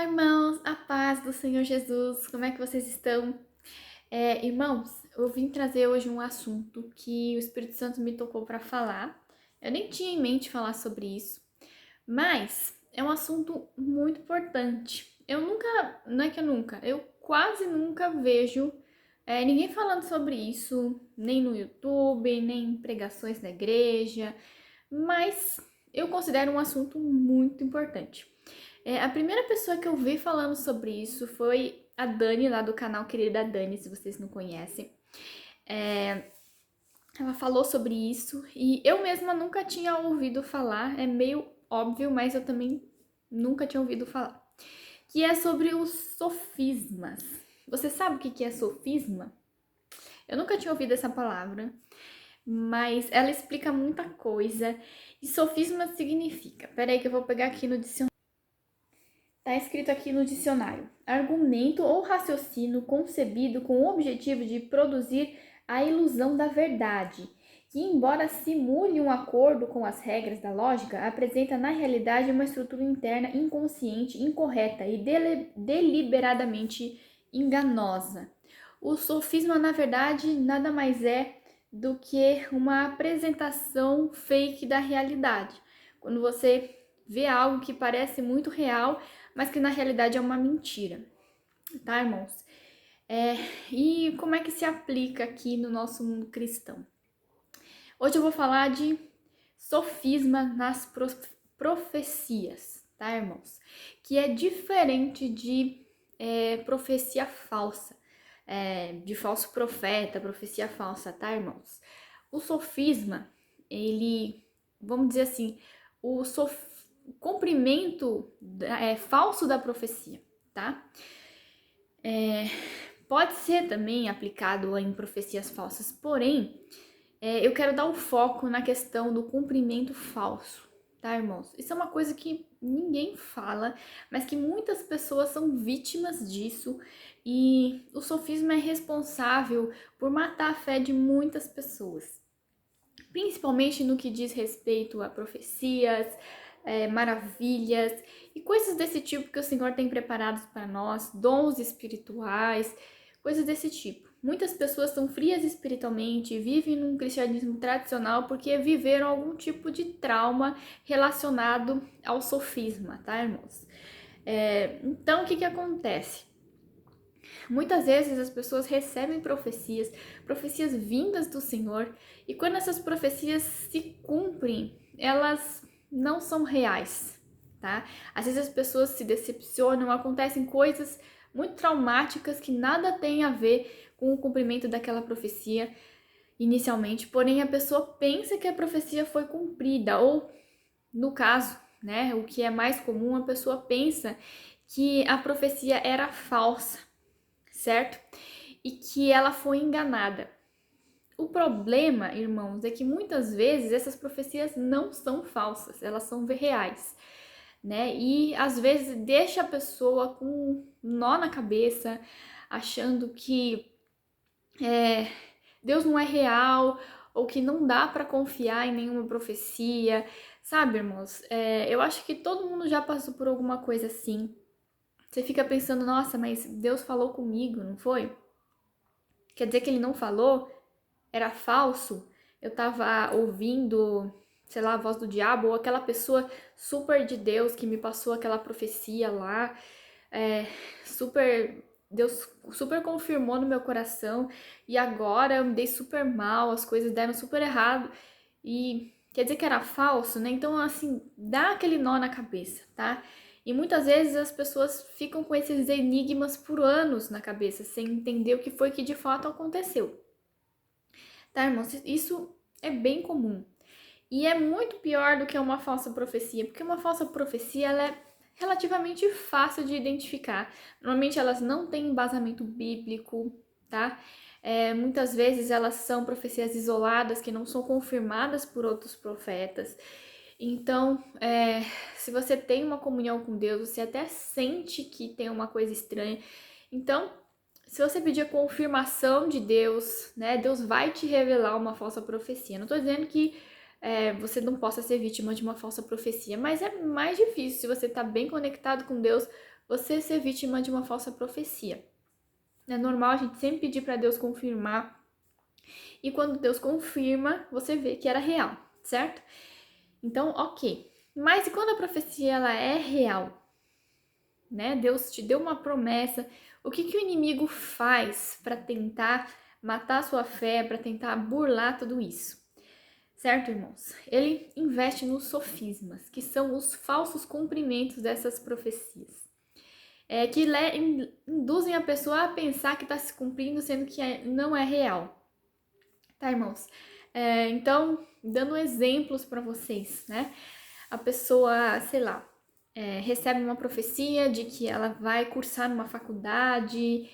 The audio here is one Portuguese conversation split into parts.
Olá, irmãos, a paz do Senhor Jesus, como é que vocês estão? Irmãos, eu vim trazer hoje um assunto que o Espírito Santo me tocou para falar. Eu nem tinha em mente falar sobre isso, mas é um assunto muito importante. Não é que eu nunca, eu quase nunca vejo ninguém falando sobre isso, nem no YouTube, nem em pregações na igreja, mas eu considero um assunto muito importante. A primeira pessoa que eu vi falando sobre isso foi a Dani, lá do canal Querida Dani, se vocês não conhecem. Ela falou sobre isso e eu mesma nunca tinha ouvido falar, é meio óbvio, mas eu também nunca tinha ouvido falar. Que é sobre os sofismas. Você sabe o que é sofisma? Eu nunca tinha ouvido essa palavra, mas ela explica muita coisa. E sofisma significa, peraí que eu vou pegar aqui no dicionário. Está escrito aqui no dicionário: argumento ou raciocínio concebido com o objetivo de produzir a ilusão da verdade, que, embora simule um acordo com as regras da lógica, apresenta na realidade uma estrutura interna inconsciente, incorreta e deliberadamente enganosa. O sofisma, na verdade, nada mais é do que uma apresentação fake da realidade. Quando você vê algo que parece muito real, mas que na realidade é uma mentira, tá, irmãos? E como é que se aplica aqui no nosso mundo cristão? Hoje eu vou falar de sofisma nas profecias, tá, irmãos? Que é diferente de profecia falsa, de falso profeta, profecia falsa, tá, irmãos? O sofisma, ele, vamos dizer assim, o cumprimento falso da profecia, tá? Pode ser também aplicado em profecias falsas, porém, eu quero dar o foco na questão do cumprimento falso, tá, irmãos? Isso é uma coisa que ninguém fala, mas que muitas pessoas são vítimas disso, e o sofisma é responsável por matar a fé de muitas pessoas, principalmente no que diz respeito a profecias, maravilhas e coisas desse tipo que o Senhor tem preparados para nós, dons espirituais, coisas desse tipo. Muitas pessoas são frias espiritualmente e vivem num cristianismo tradicional porque viveram algum tipo de trauma relacionado ao sofisma, tá, irmãos? Então, o que acontece? Muitas vezes as pessoas recebem profecias vindas do Senhor, e quando essas profecias se cumprem, elas não são reais, tá? Às vezes as pessoas se decepcionam, acontecem coisas muito traumáticas que nada tem a ver com o cumprimento daquela profecia inicialmente, porém a pessoa pensa que a profecia foi cumprida, ou no caso, né, o que é mais comum, a pessoa pensa que a profecia era falsa, certo? E que ela foi enganada. O problema, irmãos, é que muitas vezes essas profecias não são falsas, elas são reais, né? E às vezes deixa a pessoa com um nó na cabeça, achando que Deus não é real, ou que não dá para confiar em nenhuma profecia, sabe, irmãos? Eu acho que todo mundo já passou por alguma coisa assim. Você fica pensando, nossa, mas Deus falou comigo, não foi? Quer dizer que ele não falou? Era falso? Eu tava ouvindo, sei lá, a voz do diabo, ou aquela pessoa super de Deus que me passou aquela profecia lá, Deus super confirmou no meu coração, e agora eu me dei super mal, as coisas deram super errado, e quer dizer que era falso, né? Então, assim, dá aquele nó na cabeça, tá? E muitas vezes as pessoas ficam com esses enigmas por anos na cabeça, sem entender o que foi que de fato aconteceu. Tá, irmãos? Isso é bem comum. E é muito pior do que uma falsa profecia, porque uma falsa profecia ela é relativamente fácil de identificar. Normalmente elas não têm embasamento bíblico, tá? Muitas vezes elas são profecias isoladas que não são confirmadas por outros profetas. Então, se você tem uma comunhão com Deus, você até sente que tem uma coisa estranha. Então, se você pedir a confirmação de Deus, né, Deus vai te revelar uma falsa profecia. Não estou dizendo que você não possa ser vítima de uma falsa profecia. Mas é mais difícil, se você está bem conectado com Deus, você ser vítima de uma falsa profecia. É normal a gente sempre pedir para Deus confirmar. E quando Deus confirma, você vê que era real, certo? Então, ok. Mas e quando a profecia ela é real? Né? Deus te deu uma promessa. O que o inimigo faz para tentar matar a sua fé, para tentar burlar tudo isso? Certo, irmãos? Ele investe nos sofismas, que são os falsos cumprimentos dessas profecias. Que induzem a pessoa a pensar que está se cumprindo, sendo que não é real. Tá, irmãos? Então, dando exemplos para vocês, né? A pessoa, sei lá, recebe uma profecia de que ela vai cursar numa faculdade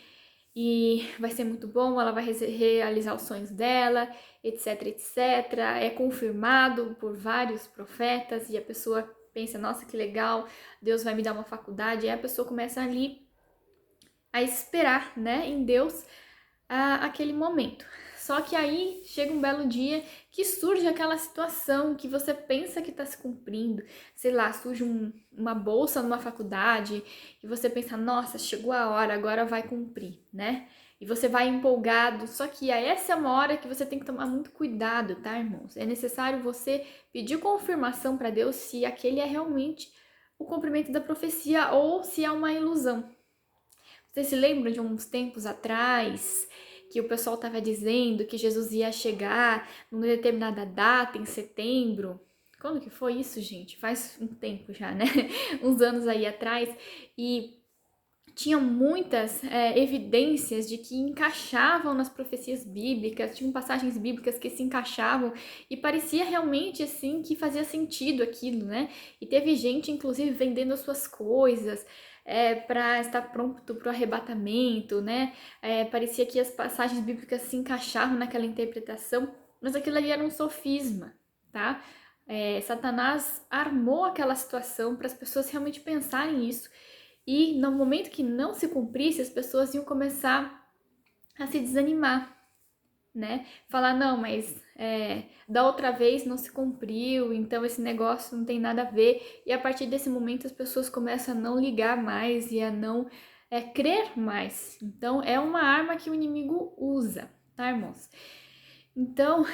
e vai ser muito bom, ela vai realizar os sonhos dela, etc, etc. É confirmado por vários profetas e a pessoa pensa, nossa, que legal, Deus vai me dar uma faculdade. E aí a pessoa começa ali a esperar, né, em Deus aquele momento. Só que aí chega um belo dia que surge aquela situação que você pensa que está se cumprindo. Sei lá, surge uma bolsa numa faculdade e você pensa, nossa, chegou a hora, agora vai cumprir, né? E você vai empolgado. Só que aí essa é uma hora que você tem que tomar muito cuidado, tá, irmãos? É necessário você pedir confirmação para Deus se aquele é realmente o cumprimento da profecia ou se é uma ilusão. Vocês se lembram de uns tempos atrás que o pessoal estava dizendo que Jesus ia chegar numa determinada data, em setembro? Quando que foi isso, gente? Faz um tempo já, né? Uns anos aí atrás. E tinham muitas evidências de que encaixavam nas profecias bíblicas, tinham passagens bíblicas que se encaixavam e parecia realmente assim que fazia sentido aquilo, né? E teve gente, inclusive, vendendo as suas coisas para estar pronto para o arrebatamento, né? Parecia que as passagens bíblicas se encaixavam naquela interpretação, mas aquilo ali era um sofisma, tá? Satanás armou aquela situação para as pessoas realmente pensarem isso. E no momento que não se cumprisse, as pessoas iam começar a se desanimar, né? Falar, não, mas da outra vez não se cumpriu, então esse negócio não tem nada a ver. E a partir desse momento as pessoas começam a não ligar mais e a não crer mais. Então é uma arma que o inimigo usa, tá, irmãos? Então,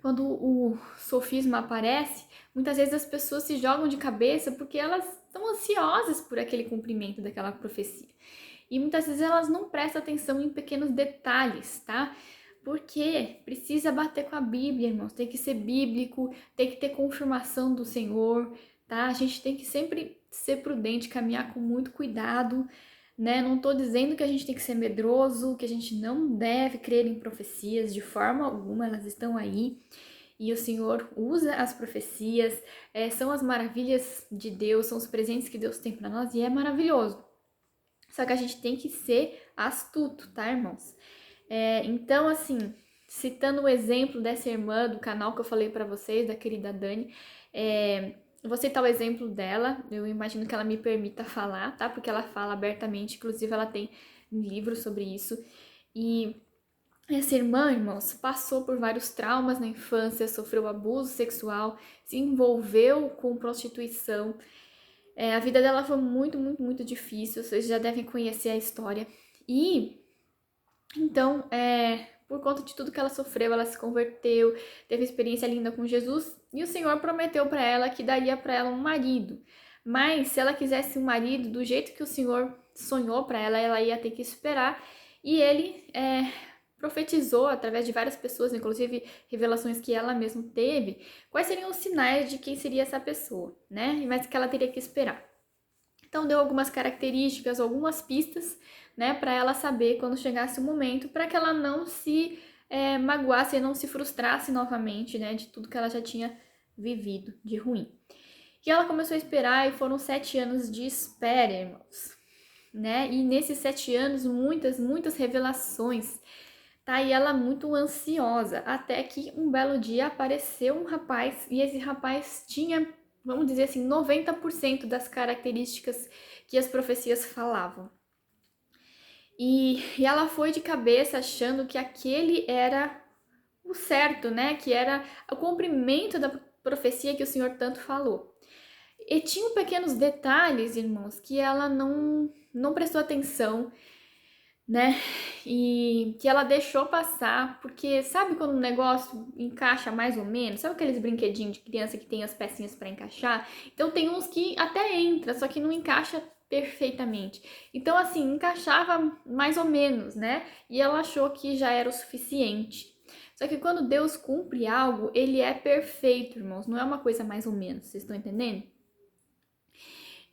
quando o sofisma aparece, muitas vezes as pessoas se jogam de cabeça porque elas estão ansiosas por aquele cumprimento daquela profecia. E muitas vezes elas não prestam atenção em pequenos detalhes, tá? Porque precisa bater com a Bíblia, irmãos. Tem que ser bíblico, tem que ter confirmação do Senhor, tá? A gente tem que sempre ser prudente, caminhar com muito cuidado, né? Não tô dizendo que a gente tem que ser medroso, que a gente não deve crer em profecias de forma alguma, elas estão aí. E o Senhor usa as profecias, são as maravilhas de Deus, são os presentes que Deus tem para nós e é maravilhoso. Só que a gente tem que ser astuto, tá, irmãos? Então, assim, citando o exemplo dessa irmã do canal que eu falei para vocês, da querida Dani, vou citar o exemplo dela, eu imagino que ela me permita falar, tá? Porque ela fala abertamente, inclusive ela tem um livro sobre isso. E essa irmã, irmãos, passou por vários traumas na infância, sofreu abuso sexual, se envolveu com prostituição. A vida dela foi muito, muito, muito difícil, vocês já devem conhecer a história. E, então, por conta de tudo que ela sofreu, ela se converteu, teve experiência linda com Jesus, e o Senhor prometeu para ela que daria para ela um marido. Mas, se ela quisesse um marido do jeito que o Senhor sonhou para ela, ela ia ter que esperar. E ele profetizou através de várias pessoas, inclusive revelações que ela mesma teve, quais seriam os sinais de quem seria essa pessoa, né? Mas que ela teria que esperar. Então deu algumas características, algumas pistas, né, para ela saber quando chegasse o momento, para que ela não se magoasse e não se frustrasse novamente, né, de tudo que ela já tinha vivido de ruim. E ela começou a esperar e foram 7 anos de espera, irmãos, né? E nesses 7 anos muitas, muitas revelações. Tá, e ela muito ansiosa, até que um belo dia apareceu um rapaz, e esse rapaz tinha, vamos dizer assim, 90% das características que as profecias falavam. E ela foi de cabeça achando que aquele era o certo, né? Que era o cumprimento da profecia que o Senhor tanto falou. E tinham pequenos detalhes, irmãos, que ela não prestou atenção, né? E que ela deixou passar, porque sabe quando um negócio encaixa mais ou menos? Sabe aqueles brinquedinhos de criança que tem as pecinhas para encaixar? Então tem uns que até entra, só que não encaixa perfeitamente. Então assim, encaixava mais ou menos, né? E ela achou que já era o suficiente. Só que quando Deus cumpre algo, ele é perfeito, irmãos. Não é uma coisa mais ou menos. Vocês estão entendendo?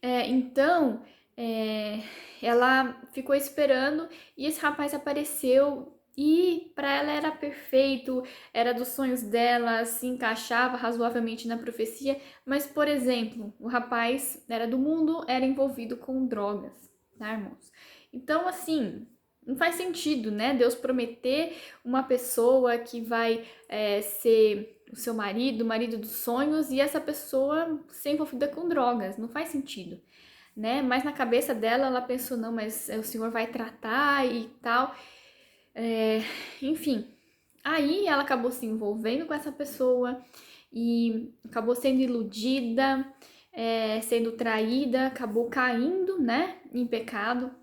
Então, é, ela ficou esperando e esse rapaz apareceu e para ela era perfeito, era dos sonhos dela, se encaixava razoavelmente na profecia, mas, por exemplo, o rapaz era do mundo, era envolvido com drogas, tá, irmãos? Então, assim, não faz sentido, né? Deus prometer uma pessoa que vai ser o seu marido, o marido dos sonhos, e essa pessoa ser envolvida com drogas. Não faz sentido, né? Mas na cabeça dela, ela pensou, não, mas o Senhor vai tratar e tal. Enfim, aí ela acabou se envolvendo com essa pessoa e acabou sendo iludida, sendo traída, acabou caindo, né, em pecado.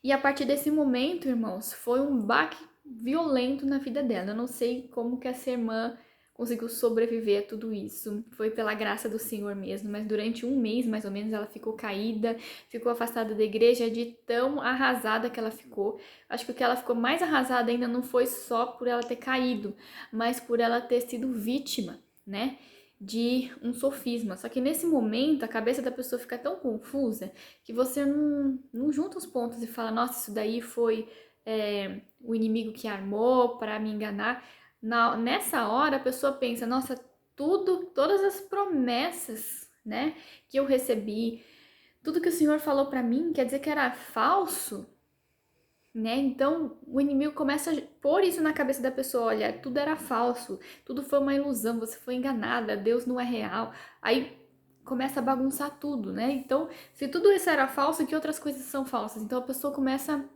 E a partir desse momento, irmãos, foi um baque violento na vida dela. Eu não sei como que essa irmã conseguiu sobreviver a tudo isso. Foi pela graça do Senhor mesmo, mas durante um mês, mais ou menos, ela ficou caída, ficou afastada da igreja de tão arrasada que ela ficou. Acho que o que ela ficou mais arrasada ainda não foi só por ela ter caído, mas por ela ter sido vítima, né? De um sofisma. Só que nesse momento a cabeça da pessoa fica tão confusa que você não junta os pontos e fala, nossa, isso daí foi o inimigo que armou para me enganar. Nessa hora a pessoa pensa, nossa, todas as promessas, né, que eu recebi, tudo que o Senhor falou para mim, quer dizer que era falso, né? Então o inimigo começa a pôr isso na cabeça da pessoa, olha, tudo era falso, tudo foi uma ilusão, você foi enganada, Deus não é real. Aí começa a bagunçar tudo, né? Então, se tudo isso era falso, que outras coisas são falsas? Então a pessoa começa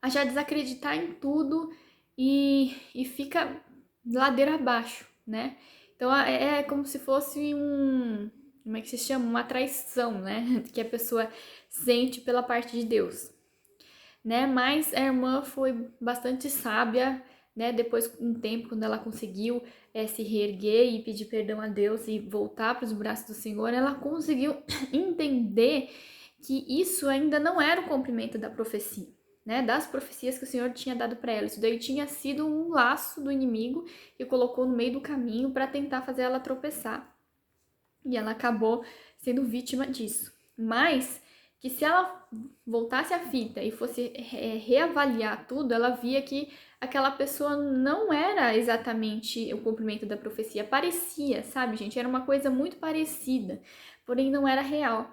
a já desacreditar em tudo e fica ladeira abaixo, né? Então é como se fosse como é que se chama? Uma traição, né? Que a pessoa sente pela parte de Deus, né? Mas a irmã foi bastante sábia, né? Depois, um tempo, quando ela conseguiu se reerguer e pedir perdão a Deus e voltar para os braços do Senhor, ela conseguiu entender que isso ainda não era o cumprimento da profecia, né? Das profecias que o Senhor tinha dado para ela. Isso daí tinha sido um laço do inimigo que colocou no meio do caminho para tentar fazer ela tropeçar. E ela acabou sendo vítima disso. Mas que se ela voltasse a fita e fosse reavaliar tudo, ela via que aquela pessoa não era exatamente o cumprimento da profecia. Parecia, sabe, gente? Era uma coisa muito parecida, porém não era real.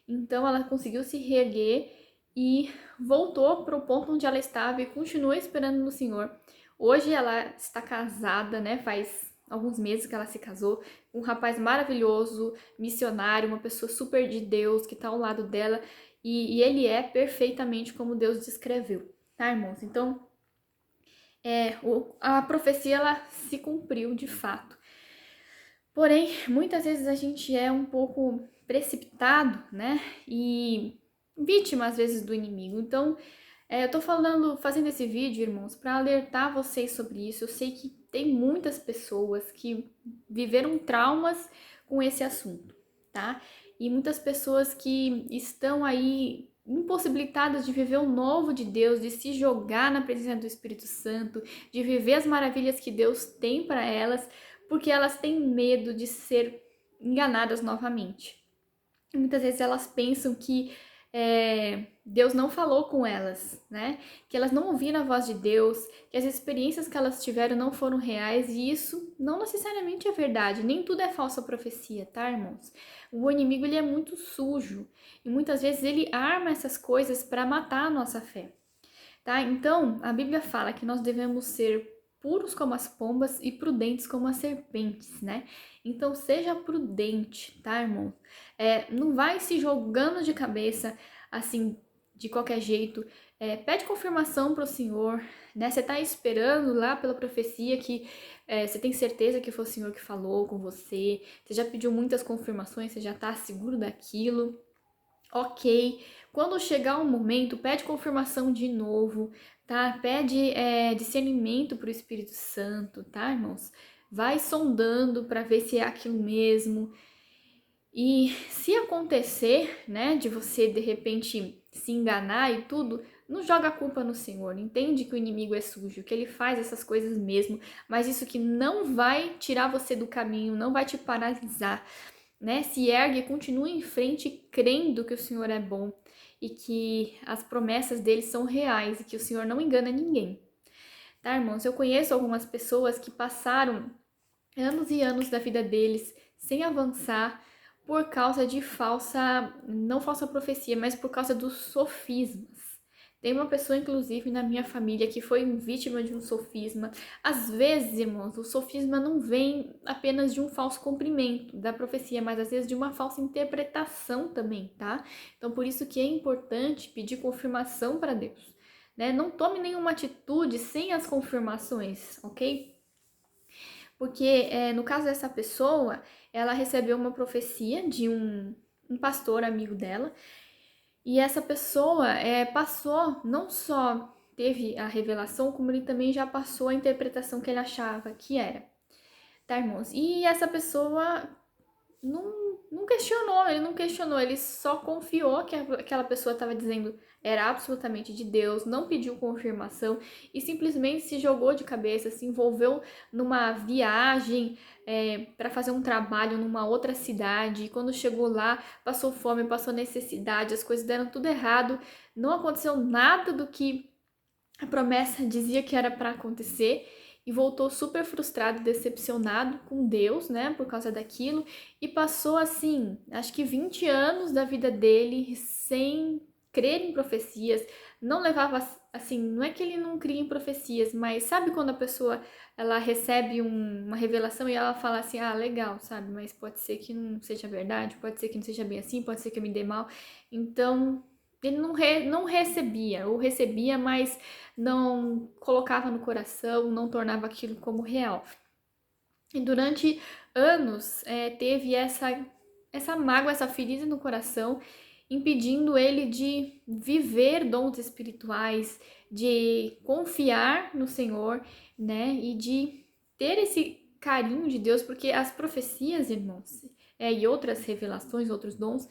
Então ela conseguiu se reerguer e voltou para o ponto onde ela estava e continua esperando no Senhor. Hoje ela está casada, né? Faz alguns meses que ela se casou, um rapaz maravilhoso, missionário, uma pessoa super de Deus que está ao lado dela e ele é perfeitamente como Deus descreveu, tá, irmãos? Então, a profecia ela se cumpriu de fato. Porém, muitas vezes a gente é um pouco precipitado, né? E vítima às vezes do inimigo. Então, eu tô fazendo esse vídeo, irmãos, para alertar vocês sobre isso. Eu sei que tem muitas pessoas que viveram traumas com esse assunto, tá? E muitas pessoas que estão aí impossibilitadas de viver o novo de Deus, de se jogar na presença do Espírito Santo, de viver as maravilhas que Deus tem para elas, porque elas têm medo de ser enganadas novamente. E muitas vezes elas pensam que Deus não falou com elas, né? Que elas não ouviram a voz de Deus, que as experiências que elas tiveram não foram reais, e isso não necessariamente é verdade. Nem tudo é falsa profecia, tá, irmãos? O inimigo ele é muito sujo e muitas vezes ele arma essas coisas para matar a nossa fé, tá? Então, a Bíblia fala que nós devemos ser puros como as pombas e prudentes como as serpentes, né? Então, seja prudente, tá, irmão? Não vai se jogando de cabeça, assim, de qualquer jeito, pede confirmação para o Senhor, né? Você está esperando lá pela profecia que você tem certeza que foi o Senhor que falou com você, você já pediu muitas confirmações, você já está seguro daquilo. Ok, quando chegar o momento, pede confirmação de novo, tá? Pede discernimento para o Espírito Santo, tá, irmãos? Vai sondando para ver se é aquilo mesmo. E se acontecer, né, de você de repente se enganar e tudo, não joga a culpa no Senhor. Entende que o inimigo é sujo, que ele faz essas coisas mesmo, mas isso que não vai tirar você do caminho, não vai te paralisar, né? Se ergue e continue em frente crendo que o Senhor é bom e que as promessas dele são reais e que o Senhor não engana ninguém. Tá, irmãos? Eu conheço algumas pessoas que passaram anos e anos da vida deles sem avançar por causa de não falsa profecia, mas por causa dos sofismas. Tem uma pessoa, inclusive, na minha família que foi vítima de um sofisma. Às vezes, irmãos, o sofisma não vem apenas de um falso cumprimento da profecia, mas às vezes de uma falsa interpretação também, tá? Então, por isso que é importante pedir confirmação para Deus, né? Não tome nenhuma atitude sem as confirmações, ok? Porque no caso dessa pessoa, ela recebeu uma profecia de um pastor amigo dela, e essa pessoa passou, não só teve a revelação, como ele também já passou a interpretação que ele achava que era, tá, irmãos? E essa pessoa não questionou, ele só confiou que aquela pessoa estava dizendo era absolutamente de Deus, não pediu confirmação e simplesmente se jogou de cabeça, se envolveu numa viagem para fazer um trabalho numa outra cidade. E quando chegou lá, passou fome, passou necessidade, as coisas deram tudo errado, não aconteceu nada do que a promessa dizia que era para acontecer e voltou super frustrado, decepcionado com Deus, né, por causa daquilo, e passou assim, acho que 20 anos da vida dele sem crer em profecias, não levava assim, não é que ele não cria em profecias, mas sabe quando a pessoa ela recebe uma revelação e ela fala assim: "Ah, legal", sabe? Mas pode ser que não seja verdade, pode ser que não seja bem assim, pode ser que eu me dê mal. Então, ele não recebia, ou recebia, mas não colocava no coração, não tornava aquilo como real. E durante anos teve essa mágoa, essa ferida no coração, impedindo ele de viver dons espirituais, de confiar no Senhor, né? E de ter esse carinho de Deus, porque as profecias, irmãos, e outras revelações, outros dons,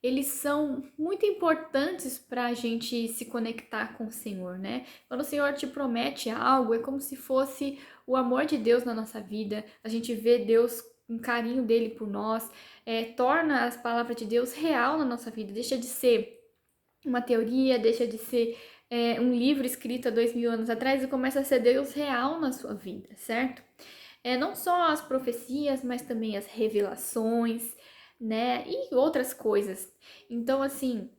eles são muito importantes para a gente se conectar com o Senhor, né? Quando o Senhor te promete algo, é como se fosse o amor de Deus na nossa vida, a gente vê Deus, um carinho dele por nós, torna as palavras de Deus real na nossa vida, deixa de ser uma teoria, deixa de ser um livro escrito há 2000 anos atrás e começa a ser Deus real na sua vida, certo? Não só as profecias, mas também as revelações, né? E outras coisas. Então, assim,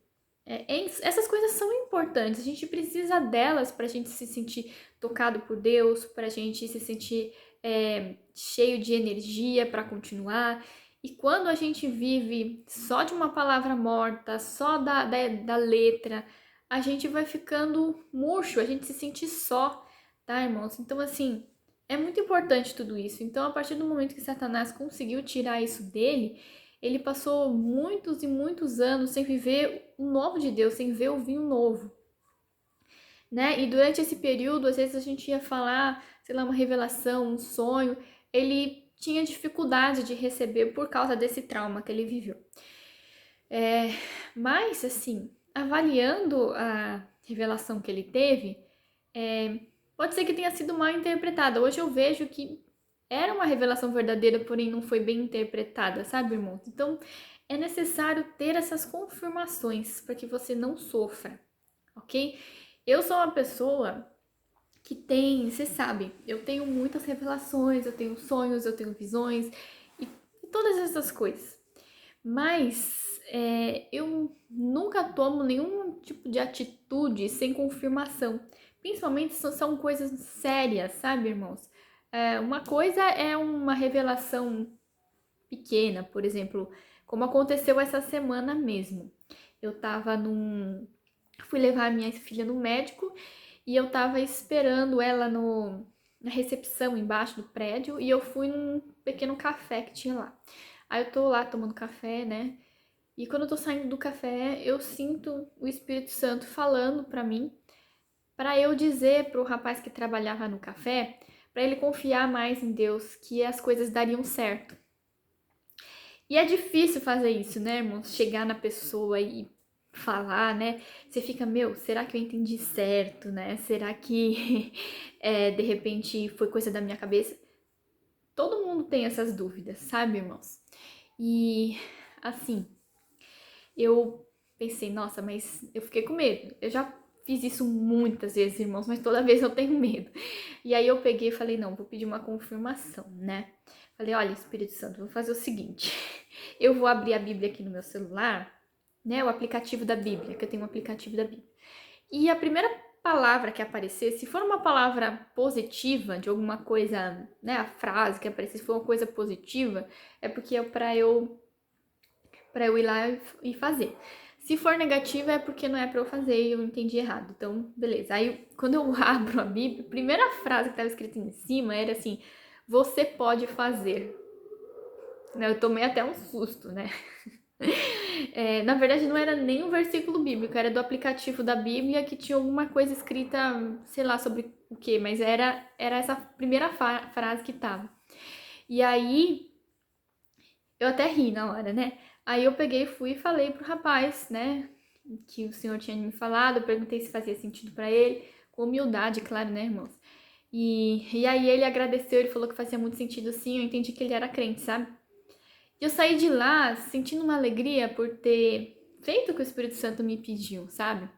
essas coisas são importantes, a gente precisa delas para a gente se sentir tocado por Deus, para a gente se sentir cheio de energia para continuar. E quando a gente vive só de uma palavra morta, só da letra, a gente vai ficando murcho, a gente se sente só, tá, irmãos? Então, assim, é muito importante tudo isso. Então, a partir do momento que Satanás conseguiu tirar isso dele, ele passou muitos e muitos anos sem viver o novo de Deus, sem ver o vinho novo, né? E durante esse período, às vezes a gente ia falar, sei lá, uma revelação, um sonho, ele tinha dificuldade de receber por causa desse trauma que ele viveu. Mas, assim, avaliando a revelação que ele teve, pode ser que tenha sido mal interpretada. Hoje eu vejo que era uma revelação verdadeira, porém não foi bem interpretada, sabe, irmãos? Então, é necessário ter essas confirmações para que você não sofra, ok? Eu sou uma pessoa que tem, você sabe, eu tenho muitas revelações, eu tenho sonhos, eu tenho visões e todas essas coisas. Mas eu nunca tomo nenhum tipo de atitude sem confirmação. Principalmente são coisas sérias, sabe, irmãos? Uma coisa é uma revelação pequena, por exemplo, como aconteceu essa semana mesmo. Eu tava fui levar a minha filha no médico e eu tava esperando ela na recepção embaixo do prédio e eu fui num pequeno café que tinha lá. Aí eu tô lá tomando café, né? E quando eu tô saindo do café, eu sinto o Espírito Santo falando pra mim, pra eu dizer pro rapaz que trabalhava no café, pra ele confiar mais em Deus, que as coisas dariam certo. E é difícil fazer isso, né, irmãos? Chegar na pessoa e falar, né? Você fica, meu, será que eu entendi certo, né? Será que de repente foi coisa da minha cabeça? Todo mundo tem essas dúvidas, sabe, irmãos? E assim, eu pensei, nossa, mas eu fiquei com medo. Eu já fiz isso muitas vezes, irmãos, mas toda vez eu tenho medo. E aí eu peguei e falei, não, vou pedir uma confirmação, né? Falei, olha, Espírito Santo, vou fazer o seguinte. Eu vou abrir a Bíblia aqui no meu celular, né? O aplicativo da Bíblia, que eu tenho um aplicativo da Bíblia. E a primeira palavra que aparecer, se for uma palavra positiva de alguma coisa, né? A frase que aparecer, se for uma coisa positiva, é porque é para eu ir lá e fazer. Se for negativa é porque não é para eu fazer e eu entendi errado. Então, beleza. Aí, quando eu abro a Bíblia, a primeira frase que estava escrita em cima era assim: você pode fazer. Eu tomei até um susto, né? Na verdade, não era nem um versículo bíblico, era do aplicativo da Bíblia que tinha alguma coisa escrita, sei lá sobre o que, mas era essa primeira frase que tava. E aí, eu até ri na hora, né? Aí eu peguei, fui e falei pro rapaz, né? Que o senhor tinha me falado, eu perguntei se fazia sentido pra ele, com humildade, claro, né, irmãos? E aí ele agradeceu, ele falou que fazia muito sentido sim, eu entendi que ele era crente, sabe? E eu saí de lá sentindo uma alegria por ter feito o que o Espírito Santo me pediu, sabe?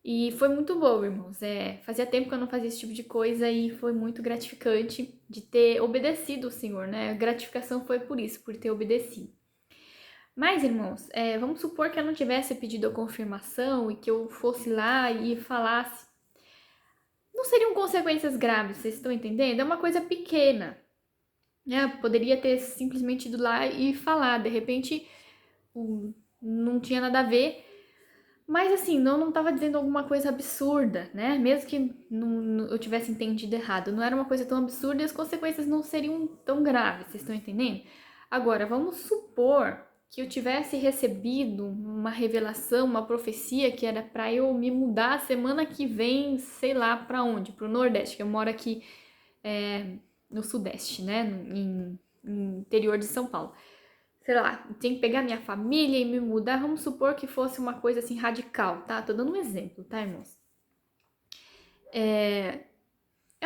E foi muito bom, irmãos. Fazia tempo que eu não fazia esse tipo de coisa e foi muito gratificante de ter obedecido o Senhor, né? A gratificação foi por isso, por ter obedecido. Mas, irmãos, vamos supor que eu não tivesse pedido a confirmação e que eu fosse lá e falasse. Não seriam consequências graves, vocês estão entendendo? É uma coisa pequena, né? Eu poderia ter simplesmente ido lá e falar, de repente não tinha nada a ver, mas assim, não estava dizendo alguma coisa absurda, né? Mesmo que eu tivesse entendido errado, não era uma coisa tão absurda e as consequências não seriam tão graves, vocês estão entendendo? Agora, vamos supor que eu tivesse recebido uma revelação, uma profecia que era para eu me mudar semana que vem, sei lá para onde, para o Nordeste, que eu moro aqui no Sudeste, né? No interior de São Paulo. Sei lá, tem que pegar minha família e me mudar. Vamos supor que fosse uma coisa assim radical, tá? Tô dando um exemplo, tá, irmãos? É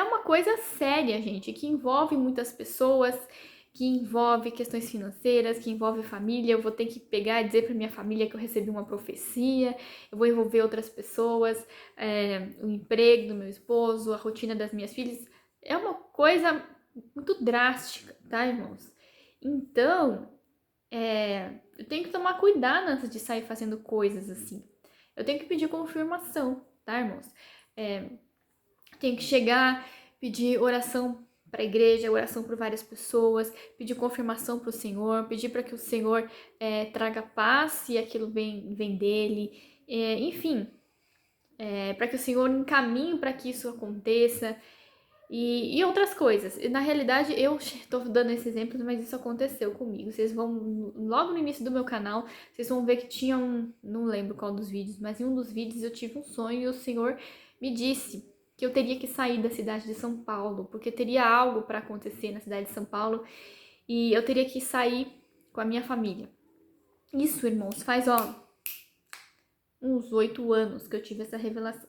uma coisa séria, gente, que envolve muitas pessoas, que envolve questões financeiras, que envolve família. Eu vou ter que pegar e dizer para minha família que eu recebi uma profecia, eu vou envolver outras pessoas, o emprego do meu esposo, a rotina das minhas filhas. É uma coisa muito drástica, tá, irmãos? Então, eu tenho que tomar cuidado antes de sair fazendo coisas assim. Eu tenho que pedir confirmação, tá, irmãos? Tenho que chegar, pedir oração para a igreja, oração para várias pessoas, pedir confirmação para o Senhor, pedir para que o Senhor traga paz se aquilo vem dele, enfim, para que o Senhor encaminhe para que isso aconteça. E outras coisas. Na realidade, eu estou dando esses exemplos, mas isso aconteceu comigo. Vocês vão, logo no início do meu canal, vocês vão ver que tinha não lembro qual dos vídeos, mas em um dos vídeos eu tive um sonho e o Senhor me disse que eu teria que sair da cidade de São Paulo, porque teria algo para acontecer na cidade de São Paulo e eu teria que sair com a minha família. Isso, irmãos, faz, uns 8 anos que eu tive essa revelação.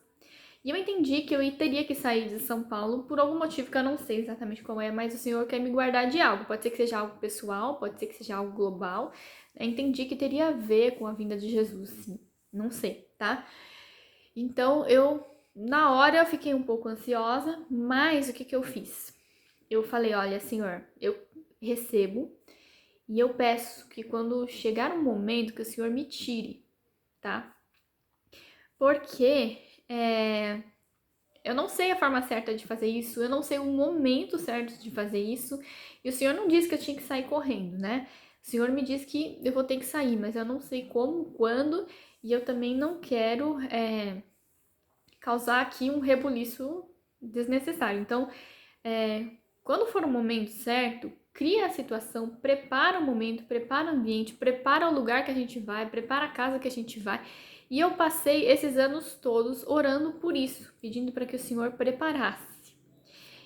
E eu entendi que eu teria que sair de São Paulo por algum motivo que eu não sei exatamente qual é, mas o Senhor quer me guardar de algo. Pode ser que seja algo pessoal, pode ser que seja algo global. Eu entendi que teria a ver com a vinda de Jesus, sim. Não sei, tá? Então na hora eu fiquei um pouco ansiosa, mas o que eu fiz? Eu falei, olha, Senhor, eu recebo e eu peço que quando chegar um momento que o Senhor me tire, tá? Porque eu não sei a forma certa de fazer isso, eu não sei o momento certo de fazer isso, e o Senhor não disse que eu tinha que sair correndo, né? O Senhor me diz que eu vou ter que sair, mas eu não sei como, quando, e eu também não quero causar aqui um rebuliço desnecessário. Então, quando for o momento certo, cria a situação, prepara o momento, prepara o ambiente, prepara o lugar que a gente vai, prepara a casa que a gente vai. E eu passei esses anos todos orando por isso, pedindo para que o Senhor preparasse.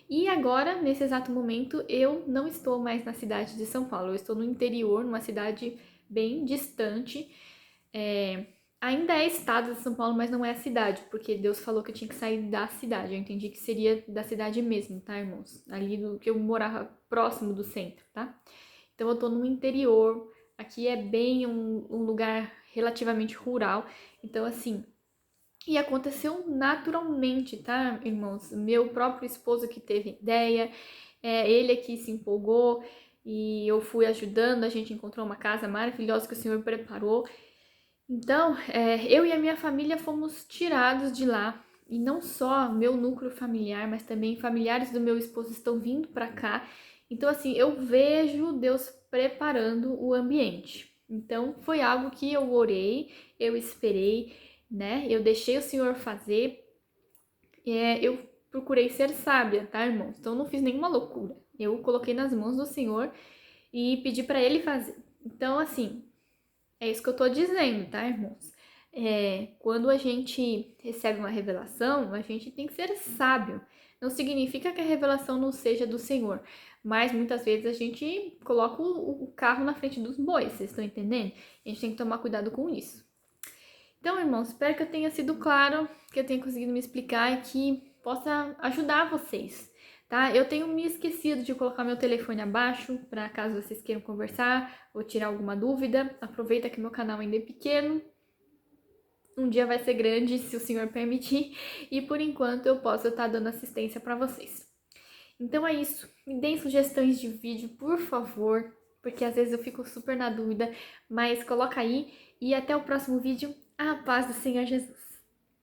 E agora, nesse exato momento, eu não estou mais na cidade de São Paulo, eu estou no interior, numa cidade bem distante. Ainda é estado de São Paulo, mas não é a cidade, porque Deus falou que eu tinha que sair da cidade. Eu entendi que seria da cidade mesmo, tá, irmãos? Ali do que eu morava próximo do centro, tá? Então eu tô no interior, aqui é bem um lugar relativamente rural. Então, assim, e aconteceu naturalmente, tá, irmãos? Meu próprio esposo que teve ideia, ele aqui se empolgou e eu fui ajudando. A gente encontrou uma casa maravilhosa que o Senhor preparou. Então, eu e a minha família fomos tirados de lá. E não só meu núcleo familiar, mas também familiares do meu esposo estão vindo para cá. Então, assim, eu vejo Deus preparando o ambiente. Então, foi algo que eu orei, eu esperei, né? Eu deixei o Senhor fazer. Eu procurei ser sábia, tá, irmãos? Então, não fiz nenhuma loucura. Eu coloquei nas mãos do Senhor e pedi para Ele fazer. Então, assim, é isso que eu tô dizendo, tá, irmãos? Quando a gente recebe uma revelação, a gente tem que ser sábio. Não significa que a revelação não seja do Senhor, mas muitas vezes a gente coloca o carro na frente dos bois, vocês estão entendendo? A gente tem que tomar cuidado com isso. Então, irmãos, espero que eu tenha sido claro, que eu tenha conseguido me explicar e que possa ajudar vocês, tá? Eu tenho me esquecido de colocar meu telefone abaixo, para caso vocês queiram conversar ou tirar alguma dúvida. Aproveita que meu canal ainda é pequeno. Um dia vai ser grande, se o Senhor permitir, e por enquanto eu posso estar dando assistência para vocês. Então é isso. Me deem sugestões de vídeo, por favor, porque às vezes eu fico super na dúvida, mas coloca aí e até o próximo vídeo. A paz do Senhor Jesus.